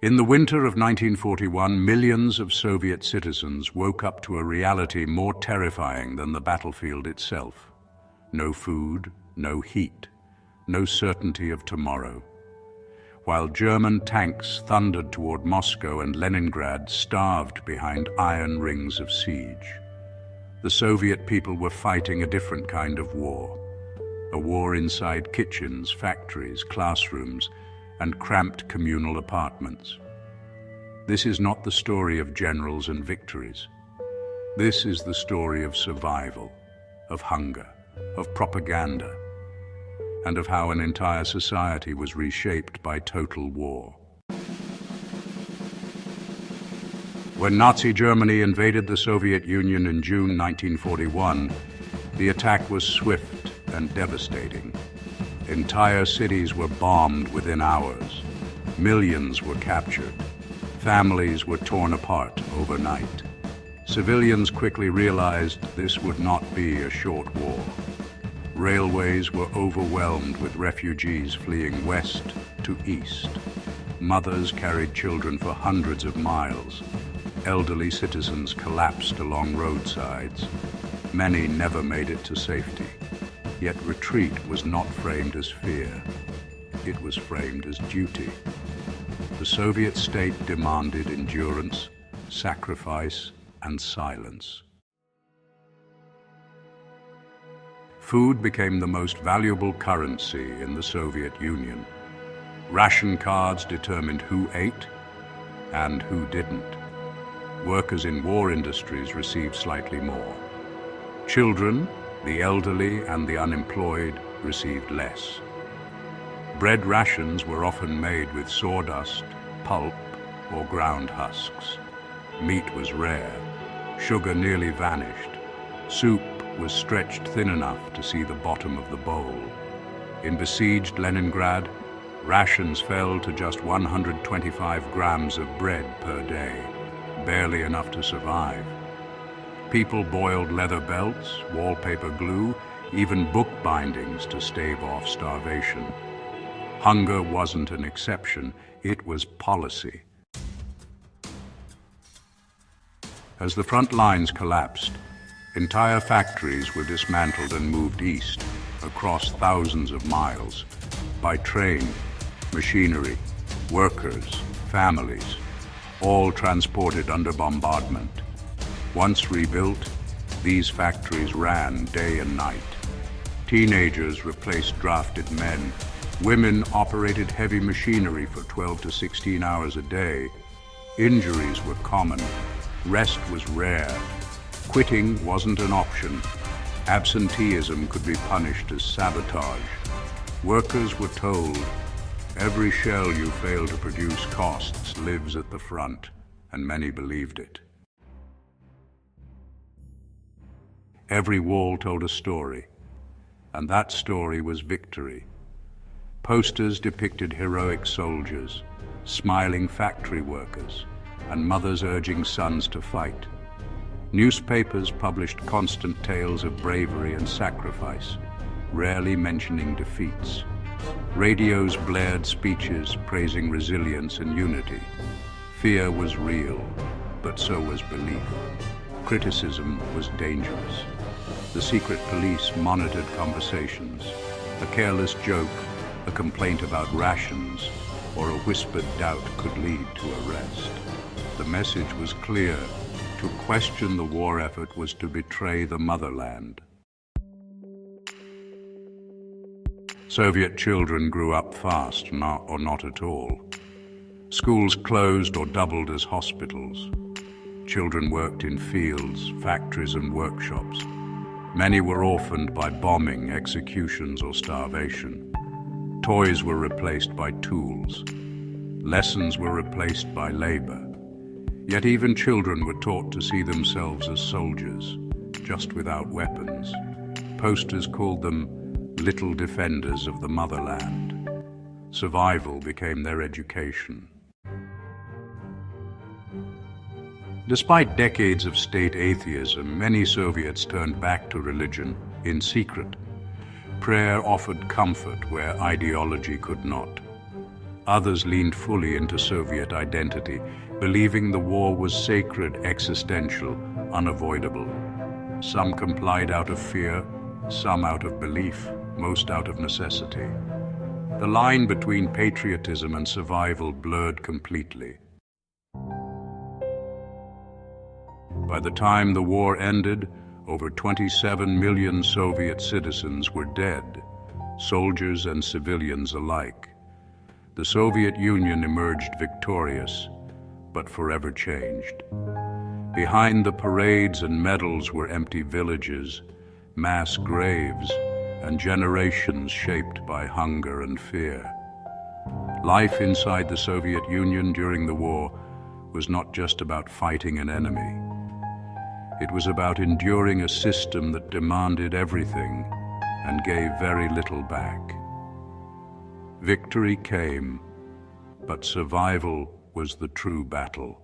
In the winter of 1941, millions of Soviet citizens woke up to a reality more terrifying than the battlefield itself. No food, no heat, no certainty of tomorrow. While German tanks thundered toward Moscow and Leningrad starved behind iron rings of siege, the Soviet people were fighting a different kind of war. A war inside kitchens, factories, classrooms, and cramped communal apartments. This is not the story of generals and victories. This is the story of survival, of hunger, of propaganda, and of how an entire society was reshaped by total war. When Nazi Germany invaded the Soviet Union in June 1941, the attack was swift and devastating. Entire cities were bombed within hours. Millions were captured. Families were torn apart overnight. Civilians quickly realized this would not be a short war. Railways were overwhelmed with refugees fleeing west to east. Mothers carried children for hundreds of miles. Elderly citizens collapsed along roadsides. Many never made it to safety. Yet retreat was not framed as fear. It was framed as duty. The Soviet state demanded endurance, sacrifice, and silence. Food became the most valuable currency in the Soviet Union. Ration cards determined who ate and who didn't. Workers in war industries received slightly more. Children, the elderly and the unemployed received less. Bread rations were often made with sawdust, pulp, or ground husks. Meat was rare. Sugar nearly vanished. Soup was stretched thin enough to see the bottom of the bowl. In besieged Leningrad, rations fell to just 125 grams of bread per day, barely enough to survive. People boiled leather belts, wallpaper glue, even book bindings to stave off starvation. Hunger wasn't an exception, it was policy. As the front lines collapsed, entire factories were dismantled and moved east, across thousands of miles, by train, machinery, workers, families, all transported under bombardment. Once rebuilt, these factories ran day and night. Teenagers replaced drafted men. Women operated heavy machinery for 12 to 16 hours a day. Injuries were common. Rest was rare. Quitting wasn't an option. Absenteeism could be punished as sabotage. Workers were told, "Every shell you fail to produce costs lives at the front," and many believed it. Every wall told a story, and that story was victory. Posters depicted heroic soldiers, smiling factory workers, and mothers urging sons to fight. Newspapers published constant tales of bravery and sacrifice, rarely mentioning defeats. Radios blared speeches praising resilience and unity. Fear was real, but so was belief. Criticism was dangerous. The secret police monitored conversations. A careless joke, a complaint about rations, or a whispered doubt could lead to arrest. The message was clear. To question the war effort was to betray the motherland. Soviet children grew up fast, or not at all. Schools closed or doubled as hospitals. Children worked in fields, factories, and workshops. Many were orphaned by bombing, executions, or starvation. Toys were replaced by tools. Lessons were replaced by labor. Yet even children were taught to see themselves as soldiers, just without weapons. Posters called them little defenders of the motherland. Survival became their education. Despite decades of state atheism, many Soviets turned back to religion in secret. Prayer offered comfort where ideology could not. Others leaned fully into Soviet identity, believing the war was sacred, existential, unavoidable. Some complied out of fear, some out of belief, most out of necessity. The line between patriotism and survival blurred completely. By the time the war ended, over 27 million Soviet citizens were dead, soldiers and civilians alike. The Soviet Union emerged victorious, but forever changed. Behind the parades and medals were empty villages, mass graves, and generations shaped by hunger and fear. Life inside the Soviet Union during the war was not just about fighting an enemy. It was about enduring a system that demanded everything and gave very little back. Victory came, but survival was the true battle.